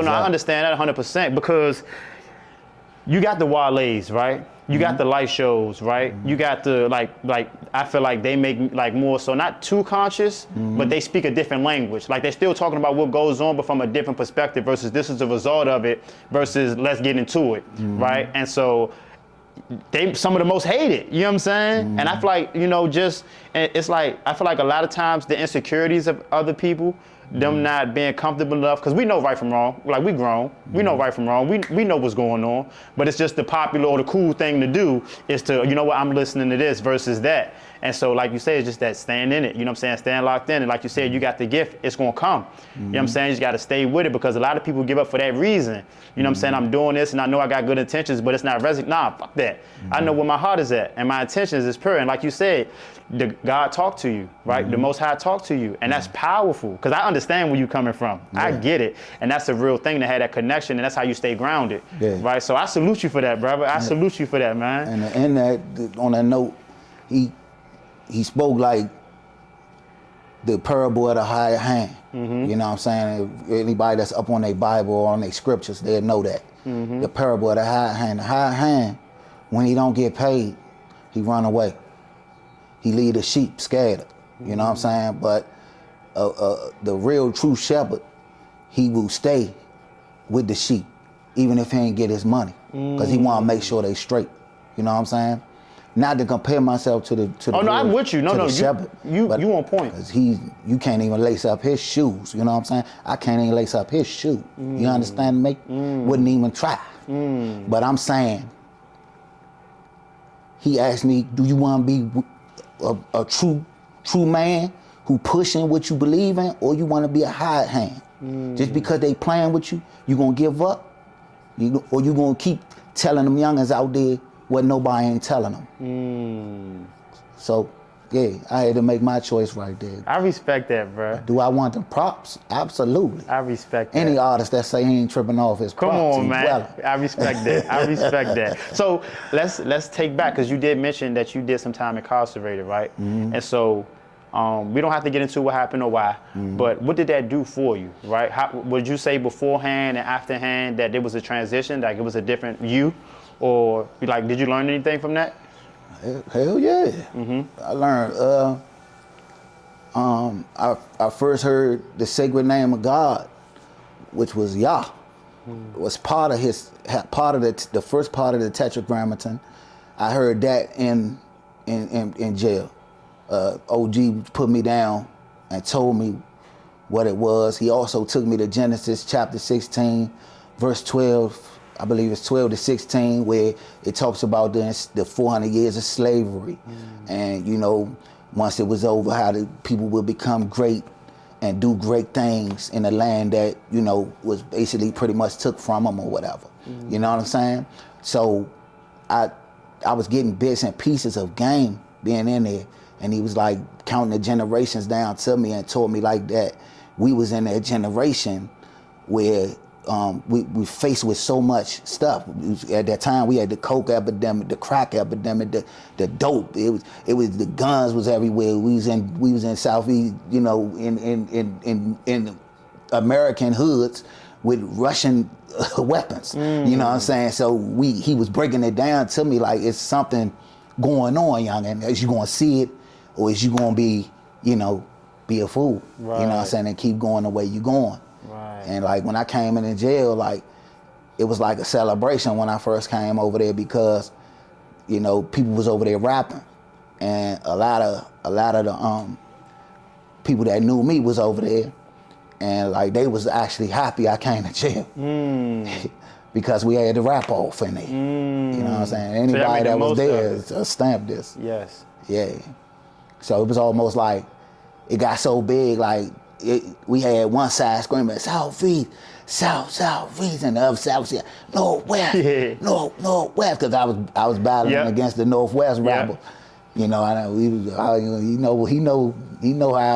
No, I understand that 100% because you got the Wale's, right? You got the light shows, right? You got the like I feel like they make like more so not too conscious, but they speak a different language. Like they're still talking about what goes on, but from a different perspective versus this is the result of it versus let's get into it, right? And so they some of the most hated, you know what I'm saying? And I feel like, it's like I feel like a lot of times the insecurities of other people, them not being comfortable enough, because we know right from wrong, like we grown, we know right from wrong, we know what's going on, but it's just the popular or the cool thing to do is to, you know what, I'm listening to this versus that. And so like you say, it's just that staying in it, you know what I'm saying, staying locked in, and like you said, you got the gift, it's gonna come. You know what I'm saying, you just gotta stay with it, because a lot of people give up for that reason. You know what I'm saying, I'm doing this and I know I got good intentions, but it's not nah, fuck that. I know where my heart is at and my intentions is pure, and like you said, God talked to you, right? The Most High talked to you, and that's powerful, because I understand where you're coming from. I get it, and that's a real thing to have that connection, and that's how you stay grounded, right? So I salute you for that, brother. I salute you for that, man. And that, on that note, he spoke like the parable of the hired hand. You know what I'm saying? If anybody that's up on their Bible or on their scriptures, they'll know that. The parable of the hired hand. The hired hand, when he don't get paid, he run away. He leave the sheep scattered, you know what I'm saying? But the real true shepherd, he will stay with the sheep, even if he ain't get his money, because he want to make sure they straight, you know what I'm saying? Not to compare myself to the oh no, I'm with you. No, shepherd, you on point. Because you can't even lace up his shoes, you know what I'm saying? I can't even lace up his shoe, you understand me? Wouldn't even try. But I'm saying, he asked me, do you want to be a true man who pushing what you believe in, or you want to be a hired hand? Just because they playing with you, you gonna give up? Or you gonna keep telling them youngins out there what nobody ain't telling them? So, yeah, I had to make my choice right there. I respect that, bro. Do I want the props? Absolutely. I respect that. Any artist that say he ain't tripping off his props, come on, man. Well. I respect that. I respect that. So let's take back, because you did mention that you did some time incarcerated, right? And so we don't have to get into what happened or why, but what did that do for you, right? How, would you say beforehand and afterhand that there was a transition, like it was a different you, or like did you learn anything from that? Hell yeah. I learned. I first heard the sacred name of God, which was Yah. It was part of the first part of the Tetragrammaton. I heard that in jail. OG put me down and told me what it was. He also took me to Genesis chapter 16, verse 12. I believe it's 12 to 16, where it talks about the 400 years of slavery. And, once it was over, how the people would become great and do great things in a land that, was basically pretty much took from them or whatever. You know what I'm saying? So I was getting bits and pieces of game being in there. And he was like counting the generations down to me and told me like that we was in that generation where we faced with so much stuff. At that time, we had the coke epidemic, the crack epidemic, the dope. It was the guns was everywhere. We was in Southeast, in American hoods with Russian weapons. You know what I'm saying? So he was breaking it down to me like it's something going on, young, and is you gonna see it, or is you gonna be, be a fool? Right. You know what I'm saying? And keep going the way you going. Right. And like when I came in jail, like it was like a celebration when I first came over there, because people was over there rapping, and a lot of the people that knew me was over there, and like they was actually happy I came to jail because we had the rap off in there. You know what I'm saying? Anybody that was there stamped this. Yes. Yeah. So it was almost like it got so big, like we had one side screaming Southeast, Southeast, and the other side was saying Northwest, Northwest, because I was battling against the Northwest rapper. He know how I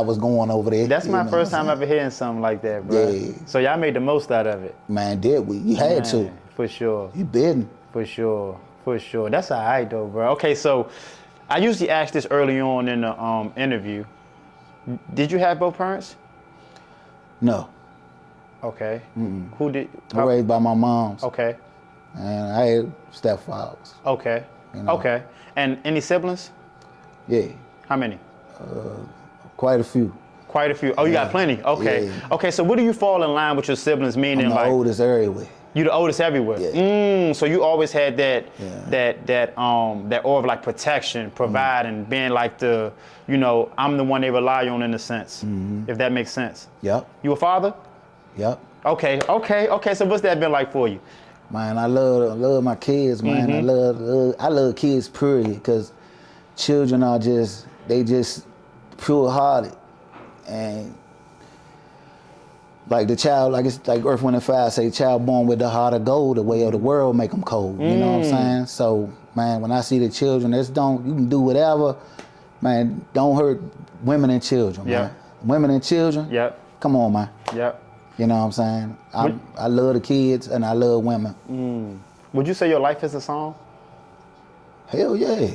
was going over there. That's my first time ever hearing something like that, bro. Yeah. So y'all made the most out of it. Man, did we? You had to. For sure. You been. For sure. That's all right though, bro. Okay, so I usually ask this early on in the interview. Did you have both parents? No. Okay. Who did? I was raised by my moms. Okay. And I had stepfathers. Okay. You know? Okay. And any siblings? Yeah, How many? quite a few. Quite a few. Oh, you got plenty. Okay. Yeah. Okay. So where do you fall in line with your siblings? Meaning, I'm the like oldest everywhere. you the oldest everywhere. Yeah. So you always had that Yeah. that aura of like protection, providing, being like the, I'm the one they rely on in a sense. If that makes sense. Yep. You a father? Yep. Okay. So what's that been like for you? Man, I love my kids, man. I love kids, period, because children are just pure-hearted. And like the child, like it's like Earth, Wind and Fire say, child born with the heart of gold, the way of the world make them cold. You know what I'm saying? So, man, when I see the children, you can do whatever. Man, don't hurt women and children, Yeah. man. Women and children, Yep. come on, man. Yep. You know what I'm saying? I love the kids and I love women. Would you say your life is a song? Hell yeah.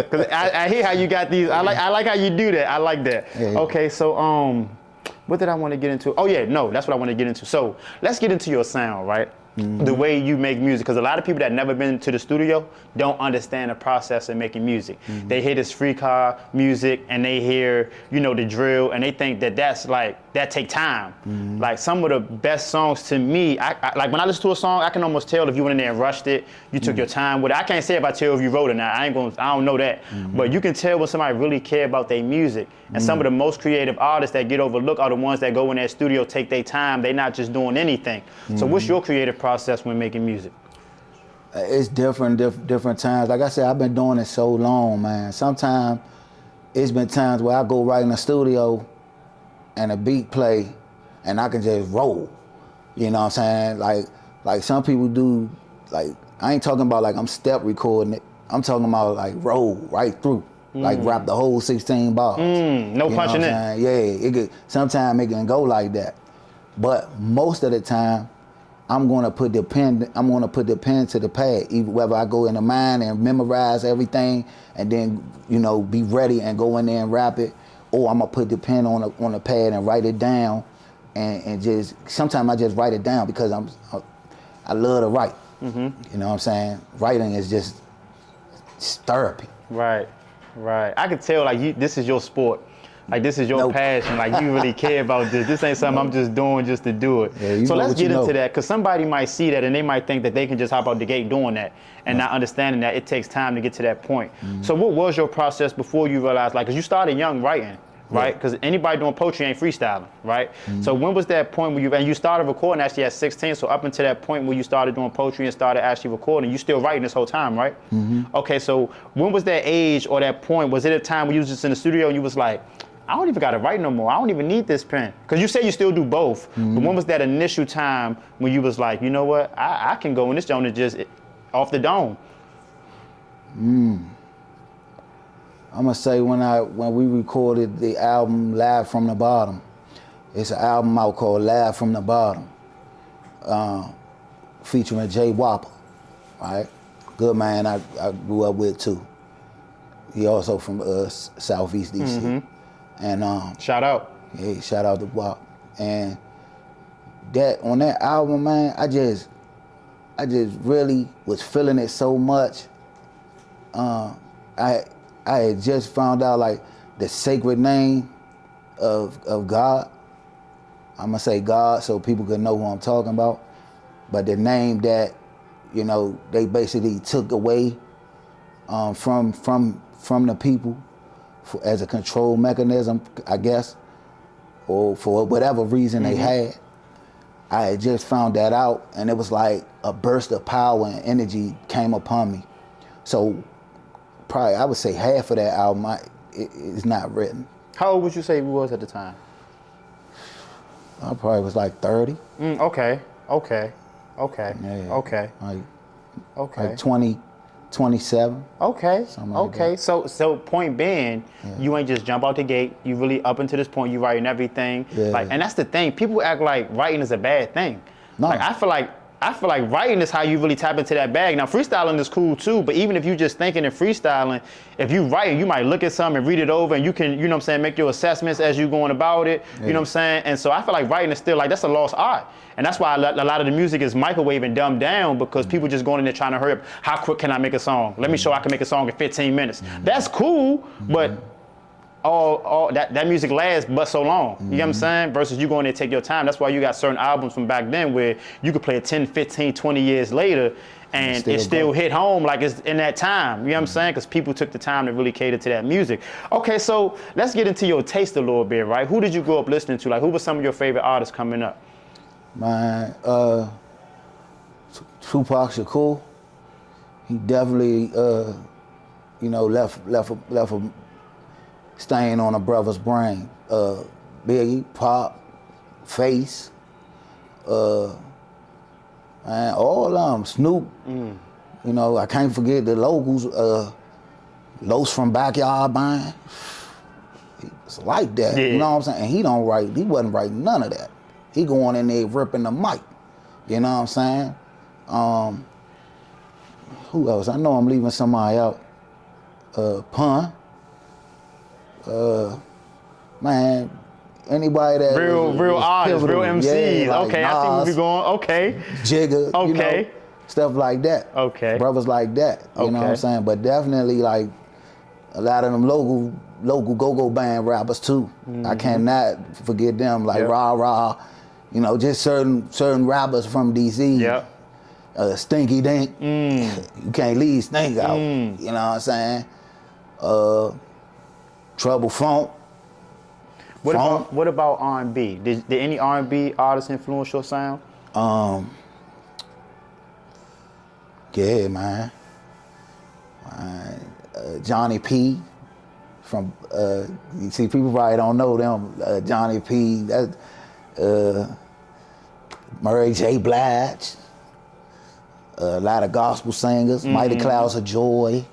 Cause I hear how you got these. I like how you do that. I like that. Yeah. Okay, so what did I want to get into? Oh yeah, no, that's what I want to get into. So let's get into your sound, right? The way you make music, because a lot of people that never been to the studio don't understand the process of making music. They hear this free car music and they hear, the drill, and they think that take time. Like some of the best songs to me, I like when I listen to a song, I can almost tell if you went in there and rushed it, you took your time with it. I can't say if I tell if you wrote it now. I don't know that. But you can tell when somebody really care about their music. And some of the most creative artists that get overlooked are the ones that go in their studio, take their time. They're not just doing anything. So what's your creative process when making music? It's different times. Like I said, I've been doing it so long, man. Sometimes it's been times where I go right in the studio and a beat play and I can just roll. You know what I'm saying? Like some people do, like, I ain't talking about like I'm step recording it. I'm talking about like roll right through. Like rap the whole 16 bars. No punching in. Yeah, sometimes it can go like that. But most of the time, I'm gonna put the pen to the pad, either whether I go in the mind and memorize everything and then, be ready and go in there and rap it, or I'm gonna put the pen on the pad and write it down and just, sometimes I just write it down because I love to write. You know what I'm saying? Writing is just therapy. Right. I could tell this is your sport. Like this is your passion. Like you really care about this. This ain't something I'm just doing just to do it. Yeah, so let's get into that, because somebody might see that and they might think that they can just hop out the gate doing that and not understanding that it takes time to get to that point. So what was your process before you realized, because you started young writing, right? Because anybody doing poetry ain't freestyling, right? So when was that point where you started recording actually at 16, so up until that point where you started doing poetry and started actually recording, you still writing this whole time, right? Okay, so when was that age or that point? Was it a time when you was just in the studio and you was like, I don't even gotta write no more. I don't even need this pen. Because you say you still do both, but when was that initial time when you was like, you know what, I can go in this zone and just off the dome? I'm gonna say when we recorded the album Live from the Bottom. It's an album out called Live from the Bottom, featuring Jay Whopper, right? Good man I grew up with too. He also from Southeast DC. And Shout out. yeah, shout out to Whop. And on that album, man, I just really was feeling it so much. I had just found out like the sacred name of God. I'm gonna say God so people can know who I'm talking about. But the name that, they basically took away from the people as a control mechanism, I guess, or for whatever reason they had. I had just found that out, and it was like a burst of power and energy came upon me. So probably I would say half of that album is not written. How old would you say you was at the time? I probably was like 30. Okay. Yeah. Okay. Like 20, 27. Okay. Something like that. So point being, you ain't just jump out the gate. You really up until this point, you writing everything. Yeah. And that's the thing. People act like writing is a bad thing. No. Like I feel like I feel like writing is how you really tap into that bag. Now, freestyling is cool too, but even if you just thinking and freestyling, if you writing, you might look at something and read it over, and you can, you know what I'm saying, make your assessments as you going about it. You know what I'm saying? And so I feel like writing is still like, that's a lost art. And that's why a lot of the music is microwave and dumbed down, because people just going in there trying to hurry up. How quick can I make a song? Let me show I can make a song in 15 minutes. That's cool, but all that music lasts but so long. You know what I'm saying? Versus you going there, take your time. That's why you got certain albums from back then where you could play it 10, 15, 20 years later and it still hit home like it's in that time. You know what I'm saying? Because people took the time to really cater to that music. Okay, so let's get into your taste a little bit, right? Who did you grow up listening to? Like, who were some of your favorite artists coming up? Man, Tupac Shakur. He definitely, left a stain on a brother's brain. Biggie, Pop, Face, man, all of them. Snoop. You know, I can't forget the locals. Los from Backyard Band. It's like that. Yeah. You know what I'm saying? And he wasn't writing none of that. He going in there ripping the mic. You know what I'm saying? Who else? I know I'm leaving somebody out. Pun. Man, anybody that Real artists, real MCs. like okay, Nas, I think we'll be going. Okay. Jigga. Okay. You know, stuff like that. Okay. Brothers like that. You know what I'm saying? But definitely like a lot of them local go-go band rappers too. I cannot forget them, like Rah Rah. You know, just certain rappers from DC. Yep. Stinky Dink. You can't leave Stink out. You know what I'm saying? Trouble Funk. What about R&B? Did any R&B artists influence your sound? Yeah, man. Johnny P. From you see, people probably don't know them. Johnny P. That Murray J. Blige. A lot of gospel singers. Mighty Clouds of Joy.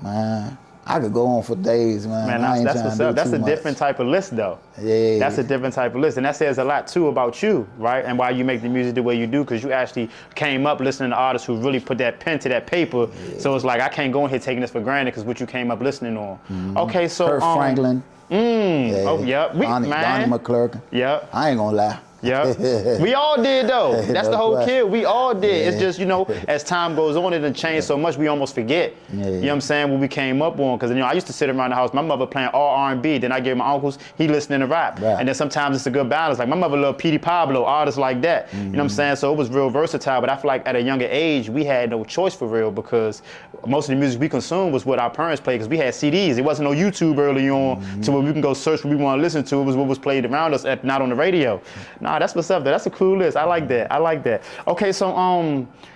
Man, I could go on for days, man. That's what's up. That's a different type of list, though. Yeah. That's a different type of list. And that says a lot, too, about you, right? And why you make the music the way you do, because you actually came up listening to artists who really put that pen to that paper. Yeah. So it's like, I can't go in here taking this for granted because what you came up listening on. Okay, so... Kirk Franklin. Yeah. Oh, yep. Donnie McClurkin. Yep. I ain't gonna lie. Yeah, we all did though. That's the whole kid. We all did. Yeah. It's just, you know, as time goes on, it done changed so much we almost forget. Yeah. You know what I'm saying? What we came up on, because I used to sit around the house. My mother playing all R&B. Then I gave my uncles, he listening to rap. Right. And then sometimes it's a good balance. Like my mother loved Petey Pablo, artists like that. You know what I'm saying? So it was real versatile. But I feel like at a younger age, we had no choice for real, because most of the music we consumed was what our parents played, because we had CDs. It wasn't no YouTube early on to where we can go search what we want to listen to. It was what was played around us, not on the radio. Nah, that's what's up there. That's a cool list. I like that. Okay, so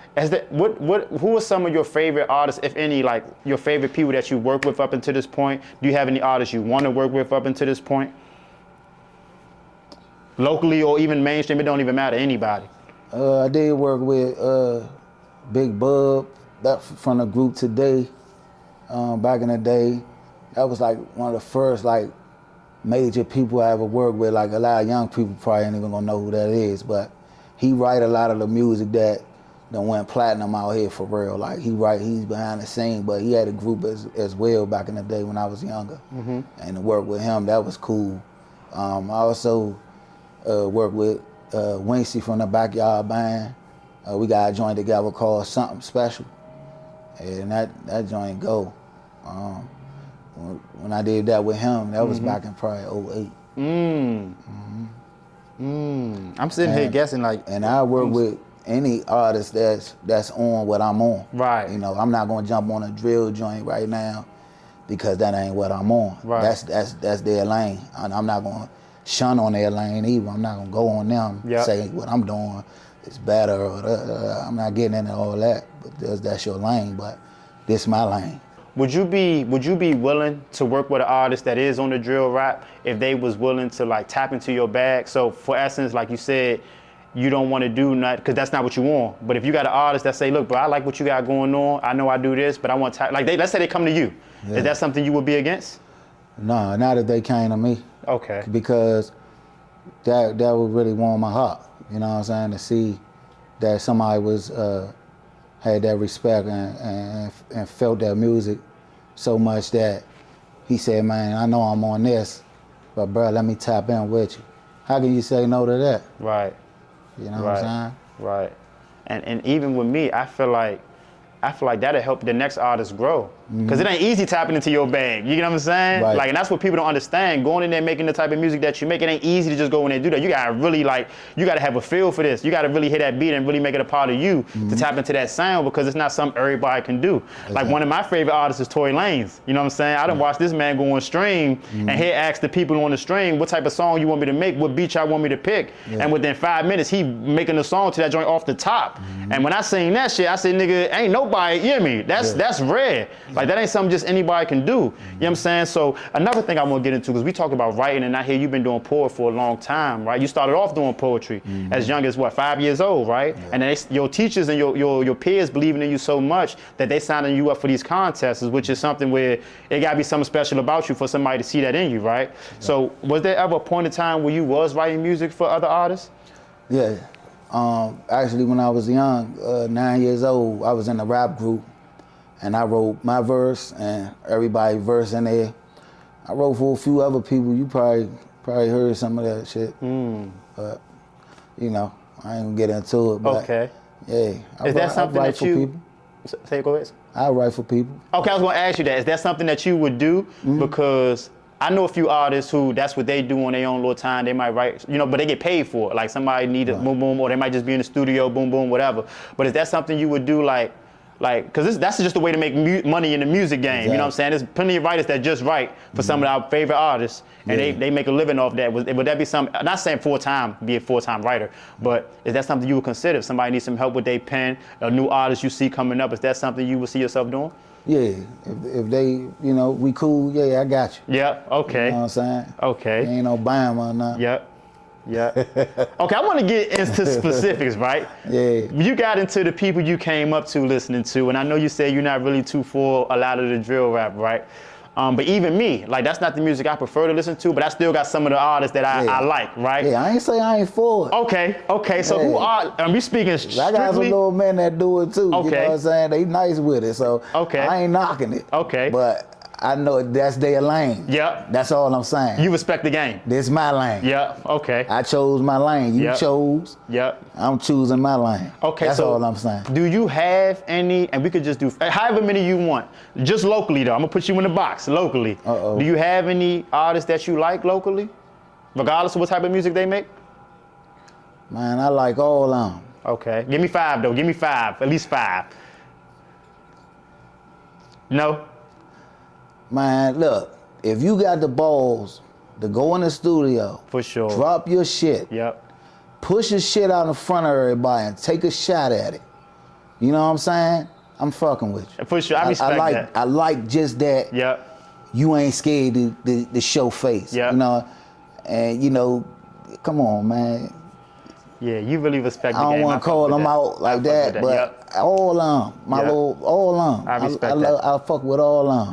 who are some of your favorite artists, if any, like your favorite people that you work with up until this point? Do you have any artists you want to work with up until this point? Locally or even mainstream, it don't even matter, anybody. I did work with Big Bub, that from the group Today, back in the day. That was like one of the first like major people I ever worked with. Like a lot of young people probably ain't even gonna know who that is, but he write a lot of the music that went platinum out here for real. Like he's behind the scene, but he had a group as well back in the day when I was younger. And to work with him, that was cool. I also worked with Wincy from the Backyard Band. We got a joint together called Something Special, and that joint go. When I did that with him, that was back in probably 08. I'm sitting here guessing like. And I work with any artist that's on what I'm on. Right. You know, I'm not gonna jump on a drill joint right now because that ain't what I'm on. Right. That's their lane. And I'm not gonna shun on their lane either. I'm not gonna go on them say what I'm doing is better or I'm not getting into all that. But that's your lane. But this my lane. Would you be willing to work with an artist that is on the drill rap if they was willing to like tap into your bag? So for essence, like you said, you don't want to do nothing because that's not what you want. But if you got an artist that say, look, bro, I like what you got going on. I know I do this, but I want to like let's say they come to you. Yeah. Is that something you would be against? No, not if they came to me. Okay. Because that would really warm my heart. You know what I'm saying? To see that somebody was had that respect and felt that music so much that he said, man, I know I'm on this, but bro, let me tap in with you. How can you say no to that? Right. You know what I'm saying? Right. And even with me, I feel like that'll help the next artist grow. Because it ain't easy tapping into your bag. You know what I'm saying? Right. Like, and that's what people don't understand. Going in there making the type of music that you make, it ain't easy to just go in there and do that. You gotta really you gotta have a feel for this. You gotta really hit that beat and really make it a part of you to tap into that sound, because it's not something everybody can do. Exactly. Like, one of my favorite artists is Tory Lanez. You know what I'm saying? I done watched this man go on stream and he asked the people on the stream, what type of song you want me to make? What beat y'all want me to pick? And within 5 minutes, he making a song to that joint off the top. And when I seen that shit, I said, nigga, ain't nobody, you hear me? That's rare. Like, that ain't something just anybody can do. You know what I'm saying? So another thing I want to get into, because we talk about writing, and I hear you've been doing poetry for a long time, right? You started off doing poetry as young as what, 5 years old, right? And then your teachers and your peers believing in you so much that they signing you up for these contests, which is something where it got to be something special about you for somebody to see that in you, right? So was there ever a point in time where you was writing music for other artists? Yeah. Actually, when I was young, 9 years old, I was in a rap group, and I wrote my verse and everybody's verse in there. I wrote for a few other people. You probably heard some of that shit. But you know, I ain't gonna get into it. But okay. Yeah. Is that something that you? People. Say, go ahead. I write for people. Okay, I was gonna ask you that. Is that something that you would do? Because I know a few artists who that's what they do on their own little time. They might write, you know, but they get paid for it. Like, somebody need a boom boom, or they might just be in the studio, boom boom, whatever. But is that something you would do, like, because that's just a way to make money in the music game. Exactly. You know what I'm saying? There's plenty of writers that just write for some of our favorite artists, and they make a living off that. Would that be something? I'm not saying be a full-time writer, but is that something you would consider? If somebody needs some help with their pen, a new artist you see coming up, is that something you would see yourself doing? Yeah, if they, you know, we cool, yeah, I got you. Yeah, okay. You know what I'm saying? Okay. Ain't no Bama or nothing. Yep. Yeah. Okay, I want to get into specifics, right? Yeah. You got into the people you came up to listening to, and I know you said you're not really too for a lot of the drill rap, right? But even me, like, that's not the music I prefer to listen to, but I still got some of the artists that I like, right? Yeah, I ain't say I ain't for it. Okay, so who are, we speaking strictly? I got some little men that do it too, okay. You know what I'm saying? They nice with it, so I ain't knocking it. Okay. But I know that's their lane. Yep. That's all I'm saying. You respect the game. This my lane. Yep, okay. I chose my lane. You chose. Yep. I'm choosing my lane. Okay, that's all I'm saying. Do you have any, and we could just do however many you want, just locally though, I'm gonna put you in the box, locally. Uh-oh. Do you have any artists that you like locally, regardless of what type of music they make? Man, I like all of them. Okay, give me 5 though, give me 5, at least 5. No? Man, look, if you got the balls to go in the studio, for sure, drop your shit, push your shit out in front of everybody and take a shot at it. You know what I'm saying? I'm fucking with you. For sure, I respect that. I like just that. Yep. You ain't scared to show face. Yep. You know, and you know, come on, man. Yeah, you really respect the game. I don't want to call them out like that, but all of them, all of them. I respect that. I fuck with all of them.